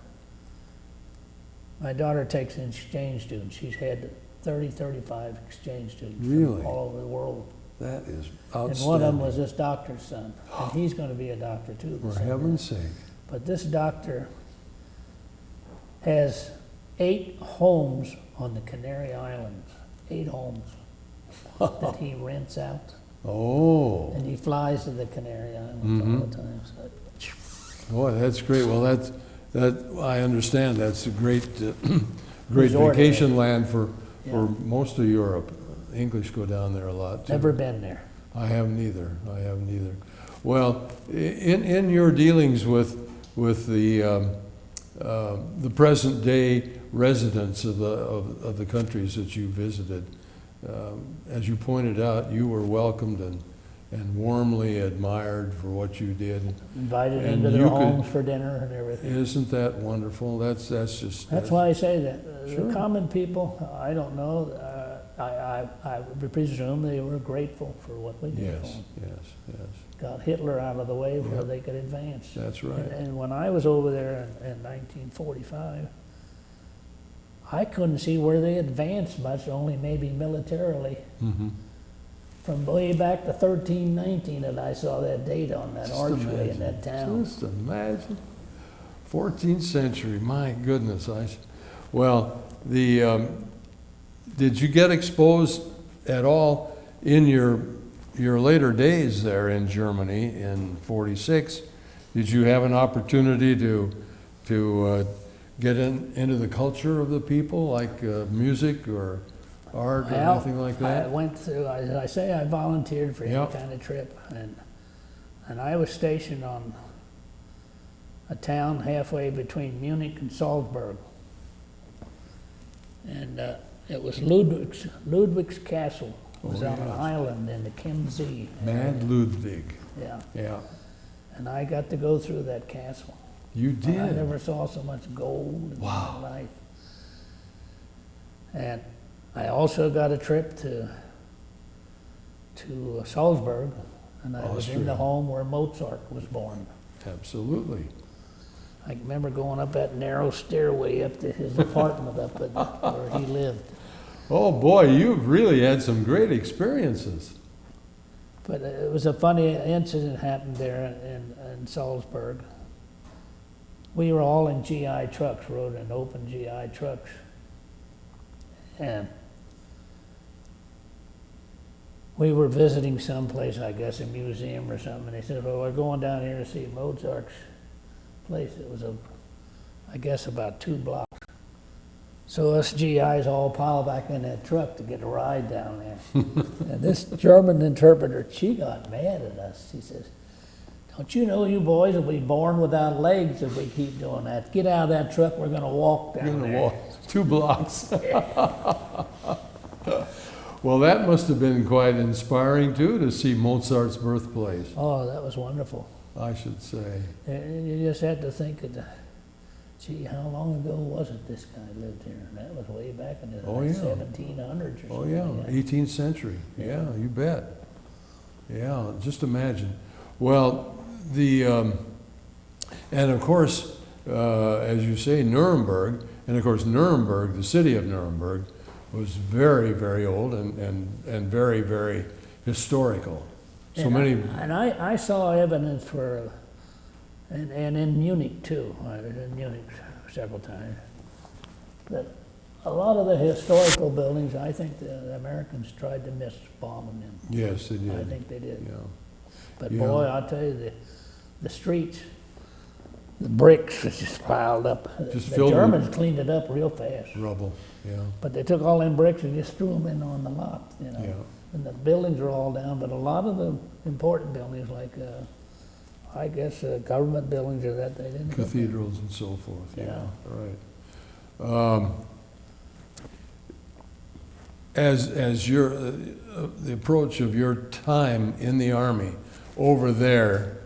takes an exchange student. She's had 35 exchange students from all over the world. That is outstanding. And one of them was this doctor's son, and he's going to be a doctor too. For heaven's sake. But this doctor has 8 homes on the Canary Islands, 8 homes that he rents out. Oh. And he flies to the Canary Islands all the time. So. Boy, that's great. Well, that I understand. That's a great Resort vacation land for most of Europe. English go down there a lot too. Never been there. I haven't either. Well, in your dealings with the present day residents of the countries that you visited, as you pointed out, you were welcomed and warmly admired for what you did. Invited into their homes for dinner and everything. Isn't that wonderful? That's why I say that. The common people, I don't know. I would presume they were grateful for what we did for Yes, them. yes. Got Hitler out of the way where Yep. they could advance. That's right. And when I was over there in 1945, I couldn't see where they advanced much, only maybe militarily. Mhm. From way back to 1319 that I saw that date on that Just archway in imagine. that town. Just imagine. 14th century, my goodness. Well, did you get exposed at all in your later days there in Germany in 46? Did you have an opportunity to get into the culture of the people, like music or art or Well, anything like I that? went through, as I say, I volunteered for any Yep. kind of trip, and I was stationed on a town halfway between Munich and Salzburg. And it was Ludwig's Castle. It was Oh, on an yes. island in the Chiemsee. Mad Ludwig. Yeah, Yeah. and I got to go through that castle. You I did. never saw so much gold in Wow. my life. And I also got a trip to Salzburg, and I was in the Austria. home where Mozart was born. Absolutely. I remember going up that narrow stairway up to his apartment up at where he lived. Oh boy, you've really had some great experiences. But it was a funny incident happened there in Salzburg. We were all in GI trucks, rode in open GI trucks. And we were visiting someplace, I guess a museum or something, and they said, well, we're going down here to see Mozart's place. It was, I guess, about 2 blocks. So us GIs all piled back in that truck to get a ride down there. And this German interpreter, she got mad at us. She says, don't you know you boys will be born without legs if we keep doing that? Get out of that truck, we're gonna walk down You're gonna there. walk 2 blocks. Well, that must have been quite inspiring too, to see Mozart's birthplace, Oh, that was wonderful. I should say. And you just had to think, gee, how long ago was it this guy lived here? And that was way back in the Oh, yeah. 1700s or Oh something. yeah, like that. 18th century. Yeah, you bet. Yeah, just imagine. Well, and of course, as you say, Nuremberg, and of course Nuremberg, the city of Nuremberg, was very, very old and very, very historical. So And many. I saw evidence for, and in Munich too. I was in Munich several times. That a lot of the historical buildings, I think the Americans tried to miss bombing them. Yes, they did. I think they did. Yeah. But Yeah. boy, I'll tell you, the streets, the bricks was just piled up. Just The filled with- Germans cleaned it up real fast. Rubble. Yeah. But they took all them bricks and just threw them in on the lot, you know. Yeah. And the buildings are all down, but a lot of the important buildings, like, I guess, government buildings or that, they didn't. Cathedrals and so forth. Yeah. Yeah. Right. As your the approach of your time in the Army over there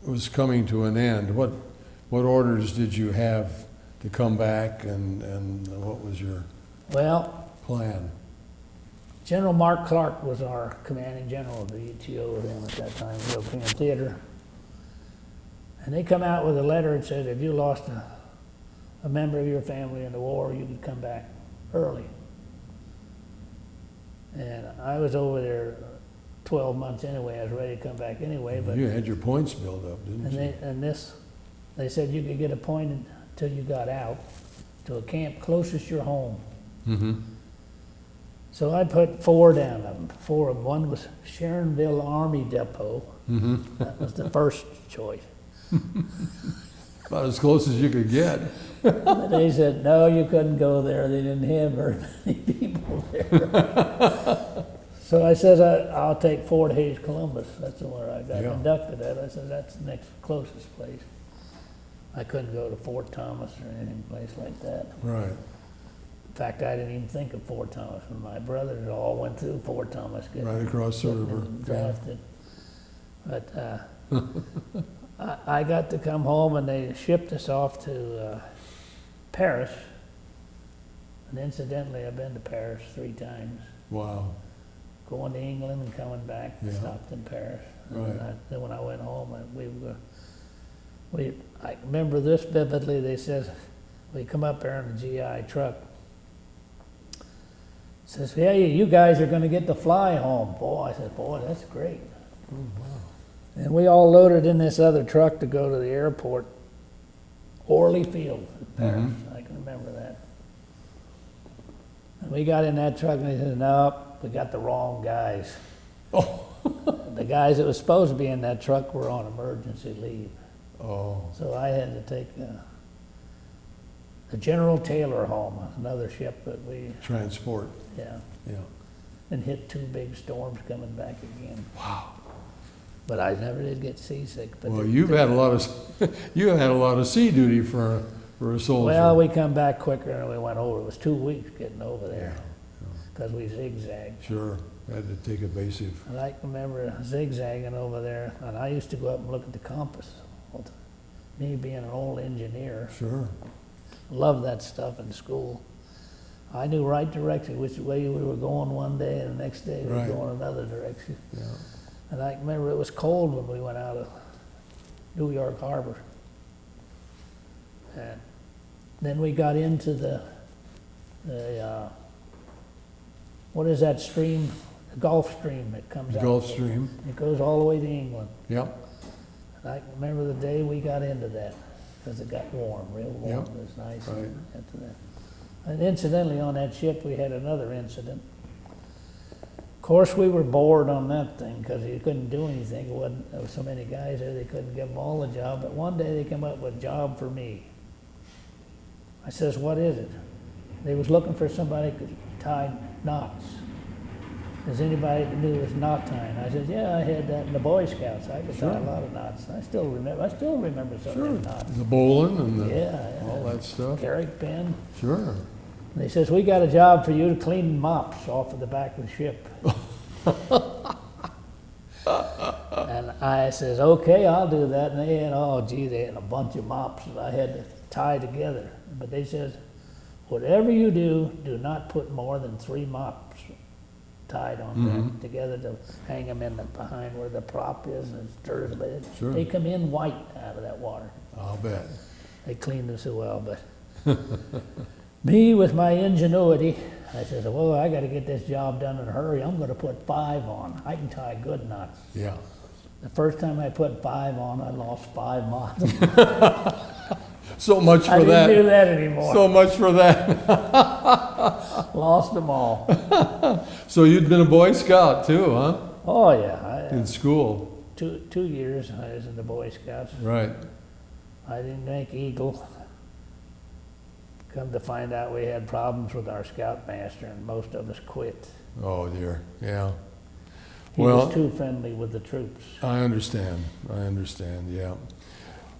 was coming to an end, what orders did you have to come back, and what was your Well, plan? General Mark Clark was our commanding general of the ETO then at that time, European Theater. And they come out with a letter and said, if you lost a member of your family in the war, you could come back early. And I was over there 12 months anyway. I was ready to come back anyway. But You had your points built up, didn't you? they said you could get appointed till you got out to a camp closest your home. Mm-hmm. So I put 4 down of them. 4 of them. One was Sharonville Army Depot. Mm-hmm. That was the first choice. About as close as you could get. But they said, no, you couldn't go there. They didn't have very many people there. So I said, I'll take Fort Hays, Columbus. That's where I got Yeah. inducted at. I said, that's the next closest place. I couldn't go to Fort Thomas or any place like that. Right. In fact, I didn't even think of Fort Thomas. And my brothers all went through Fort Thomas. Right across the getting river. drafted. But I got to come home, and they shipped us off to Paris. And incidentally, I've been to Paris 3 times. Wow. Going to England and coming back, Yeah. stopped in Paris. And Right. then when I went home, I remember this vividly. They said, we come up there in a GI truck. Says, yeah, you guys are going to get to fly home. Boy, I said, boy, that's great. Oh, wow. And we all loaded in this other truck to go to the airport, Orly Field, Paris. Mhm. I can remember that. And we got in that truck and they said, no, we got the wrong guys. Oh. The guys that was supposed to be in that truck were on emergency leave. Oh. So I had to take the General Taylor home, another ship that we, Transport. yeah, Yeah. and hit 2 big storms coming back again. Wow. But I never did get seasick. But Well, you've had a lot of you had a lot of sea duty for a soldier. well, we come back quicker than we went over. It was 2 weeks getting over there because we zigzagged. Sure. Had to take evasive. And I can remember zigzagging over there, and I used to go up and look at the compass. Well, me being an old engineer, Sure. loved that stuff in school. I knew right direction which way we were going one day, and the next day we were Right. going another direction. Yeah. And I can remember it was cold when we went out of New York Harbor. And then we got into the what is that stream? The Gulf Stream that comes out. Gulf Stream. It goes all the way to England. Yep. And I can remember the day we got into that because it got warm, real warm. Yep. It was nice Right. after that. And incidentally, on that ship, we had another incident. Of course, we were bored on that thing because you couldn't do anything. There was so many guys there, they couldn't give them all the job. But one day they came up with a job for me. I says, what is it? They was looking for somebody who could tie knots. Does anybody that knew it was knot tying? I said, yeah, I had that in the Boy Scouts. I could tie a lot of knots. I still remember some of them knots. The bowling and the, Yeah, all that stuff. Carrick pin. Sure. And he says, we got a job for you to clean mops off of the back of the ship. And I says, okay, I'll do that. And they had, they had a bunch of mops that I had to tie together. But they says, whatever you do, do not put more than 3 mops tied on together to hang them in behind where the prop is and stirs it. Sure. They come in white out of that water. I'll bet. They cleaned them so well, but me with my ingenuity, I says, well, I got to get this job done in a hurry. I'm going to put 5 on. I can tie good knots. Yeah. The first time I put 5 on, I lost 5 knots. So much for I that. didn't do that anymore. So much for that. Lost them all. So you'd been a Boy Scout too, huh? Oh yeah, In school. 2 years I was in the Boy Scouts. Right. I didn't make Eagle. Come to find out we had problems with our scoutmaster and most of us quit. Oh dear. Yeah. He was too friendly with the troops. I understand, yeah.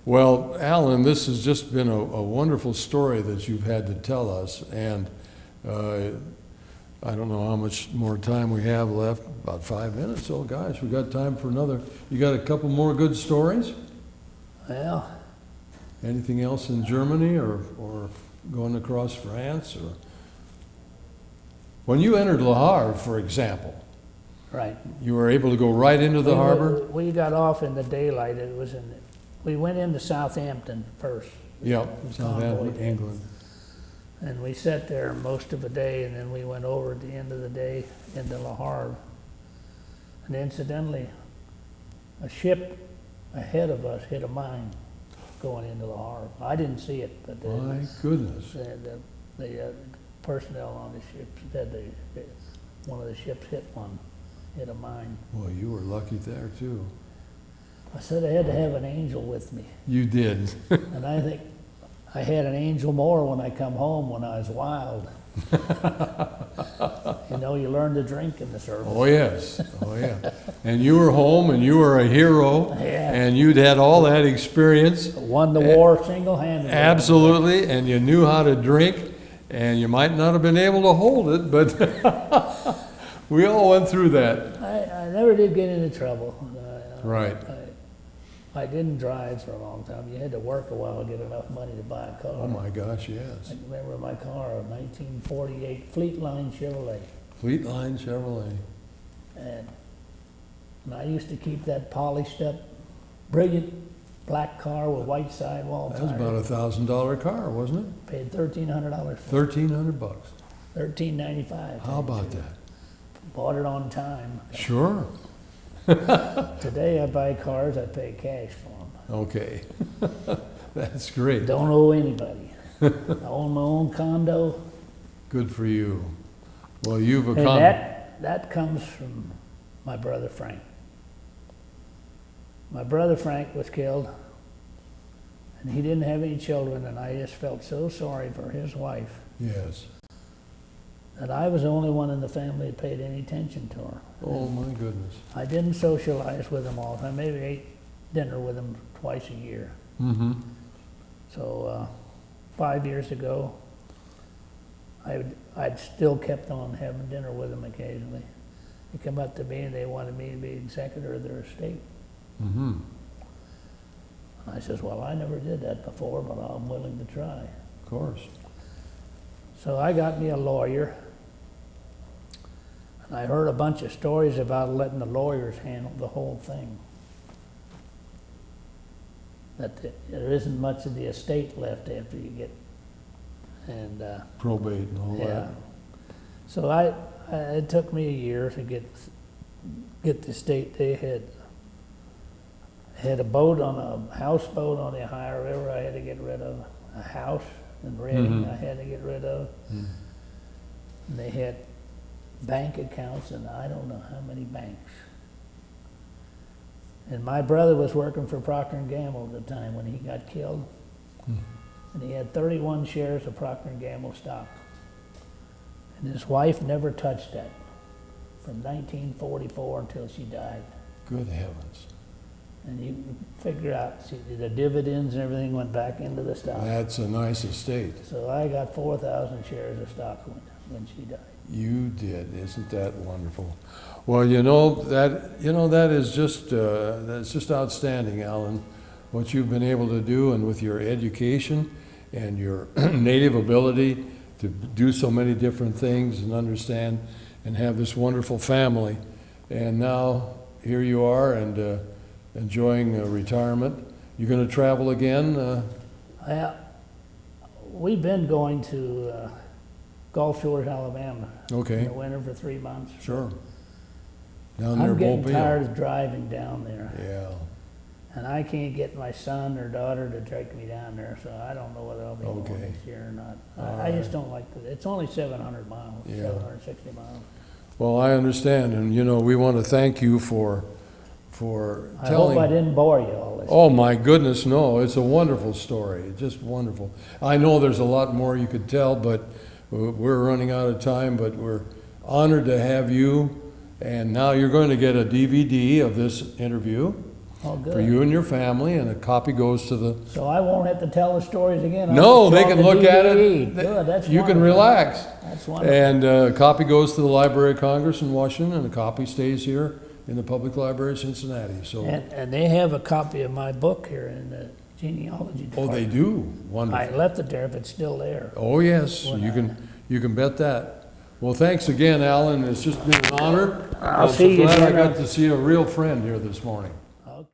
Well, Alan, this has just been a wonderful story that you've had to tell us, and I don't know how much more time we have left, about 5 minutes. Oh gosh, we got time for another. You got a couple more good stories? Well, Anything else in Germany or going across France? Or when you entered Le Havre, for example, right. you were able to go right into the harbor? We got off in the daylight. We went into Southampton first. Yep, Southampton, Convoy. England. And we sat there most of the day, and then we went over at the end of the day into Le Havre. And incidentally, a ship ahead of us hit a mine going into Le Havre. I didn't see it, but My goodness. the personnel on the ship said one of the ships hit a mine. Well, you were lucky there too. I said I had to have an angel with me. You did. And I think I had an angel more when I come home when I was wild. You learn to drink in the service. Oh, yes. Oh, yeah. And you were home and you were a hero. Yeah. And you'd had all that experience. Won the war single-handedly. Absolutely. And you knew how to drink. And you might not have been able to hold it, but we all went through that. I never did get into trouble. Right. I didn't drive for a long time. You had to work a while to get enough money to buy a car. Oh my gosh, yes. I remember my car, a 1948 Fleet Line Chevrolet. Fleet Line Chevrolet. And I used to keep that polished up, brilliant black car with white sidewall That tires. was about $1,000 car, wasn't it? Paid $1,300 for it. $1,300. $1,395. How about that? Bought it on time. Sure. Today I buy cars, I pay cash for them. Okay. That's great. Don't owe anybody. I own my own condo. Good for you. Well, you've And accomplished. that comes from my brother Frank. My brother Frank was killed, and he didn't have any children, and I just felt so sorry for his wife Yes. that I was the only one in the family that paid any attention to her. Oh my goodness. I didn't socialize with him all the time, maybe ate dinner with him twice a year. Mm-hmm. So 5 years ago, I'd still kept on having dinner with them occasionally. They come up to me and they wanted me to be executor of their estate. Mm-hmm. I says, well, I never did that before, but I'm willing to try. Of course. So I got me a lawyer, and I heard a bunch of stories about letting the lawyers handle the whole thing. That there isn't much of the estate left after you get, and Probate and all yeah. that. So it took me a year to get the estate. They had a boat on a houseboat on the Ohio River I had to get rid of, a house in Reading Mhm. I had to get rid of. Mm. And they had bank accounts and I don't know how many banks. And my brother was working for Procter & Gamble at the time when he got killed. Mm. And he had 31 shares of Procter & Gamble stock. And his wife never touched that from 1944 until she died. Good heavens. And you can figure out, see, the dividends and everything went back into the stock. That's a nice estate. So I got 4,000 shares of stock when she died. You did. Isn't that wonderful? Well, that is just that's just outstanding, Alan. What you've been able to do, and with your education and your native ability to do so many different things and understand and have this wonderful family. And now here you are and enjoying retirement. You're going to travel again? We've been going to Gulf Shores, Alabama in Okay, the winter for 3 months. sure. Down there, I'm getting Mobile. tired of driving down there. Yeah. And I can't get my son or daughter to take me down there, so I don't know whether I'll be going Okay. this year or not. All I just right. don't like it. It's only 700 miles, Yeah. 760 miles. Well, I understand, and we want to thank you for I telling. hope I didn't bore you all this. Oh my goodness, no! It's a wonderful story, just wonderful. I know there's a lot more you could tell, but we're running out of time. But we're honored to have you, and now you're going to get a DVD of this interview Oh, good. for you and your family, and a copy goes to the. So I won't have to tell the stories again. I'll No, just they show can the look at DVD. it. Good, that's You can wonderful. relax. That's wonderful. And a copy goes to the Library of Congress in Washington, and a copy stays here in the Public Library of Cincinnati. So, And they have a copy of my book here in the genealogy oh, department. they do. I Wonderful. left it there if it's still there. Oh, yes, When you can bet that. Well, thanks again, Alan. It's just been an honor. I'll I'm see so you glad I again. got to see a real friend here this morning.